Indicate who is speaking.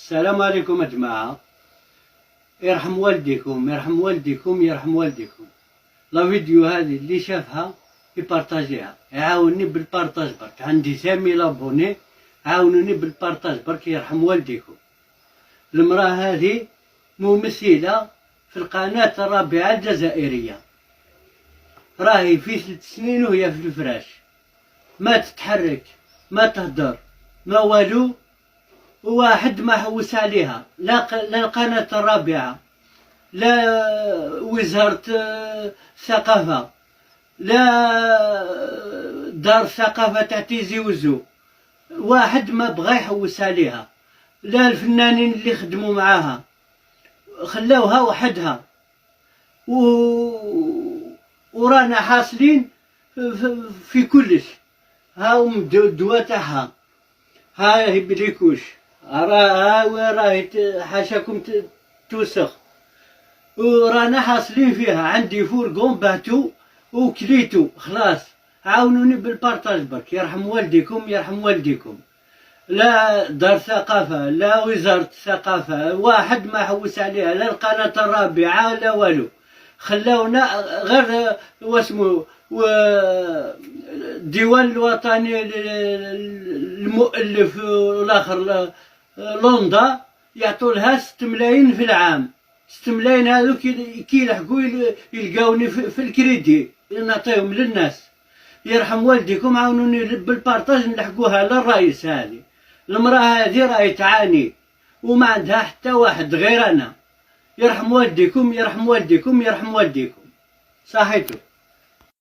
Speaker 1: السلام عليكم يا جماعة. يرحم والديكم يرحم والديكم يرحم والديكم. لا فيديو هذه اللي شافها يبارطاجيها، يعاونني بالبارطاج برك. عندي 5000 لابوني، عاونوني بالبارطاج برك يرحم والديكم. المرأة هذه ممثلة في القناة الرابعة الجزائرية، راهي في 3 سنين وهي في الفراش، ما تتحرك ما تهدر ما والو، واحد ما حوس عليها، لا القناة الرابعة، لا وزارة الثقافة، لا دار الثقافة تاع تيزي وزو، واحد ما بغى يحوس عليها، لا الفنانين اللي خدموا معاها خلاوها وحدها. ورانا حاصلين في كلش. هاهم الدواء تاعها، هاي بليكوش، راهي حاشاكم توسخ، ورانا حاصلين فيها. عندي فورقون بعتو وكليتو خلاص. عاونوني بالبارطاج برك يرحم والديكم يرحم والديكم. لا دار ثقافة لا وزارة الثقافة، واحد ما حوس عليها، لا القناة الرابعة لا والو. خلاونا غير واسمو الديوان الوطني المؤلف والاخر لوندا يعطوا لها 6 ملايين في العام. 6 ملايين هذوك كي يلحقوا يلقاوني في الكريدي نعطيهم للناس. يرحم والديكم عاونوني بالبارطاج نلحقوها للرئيس. هذه المرأة هذه راهي تعاني وما عندها حتى واحد غير أنا. يرحم والديكم يرحم والديكم يرحم والديكم. صحيتو.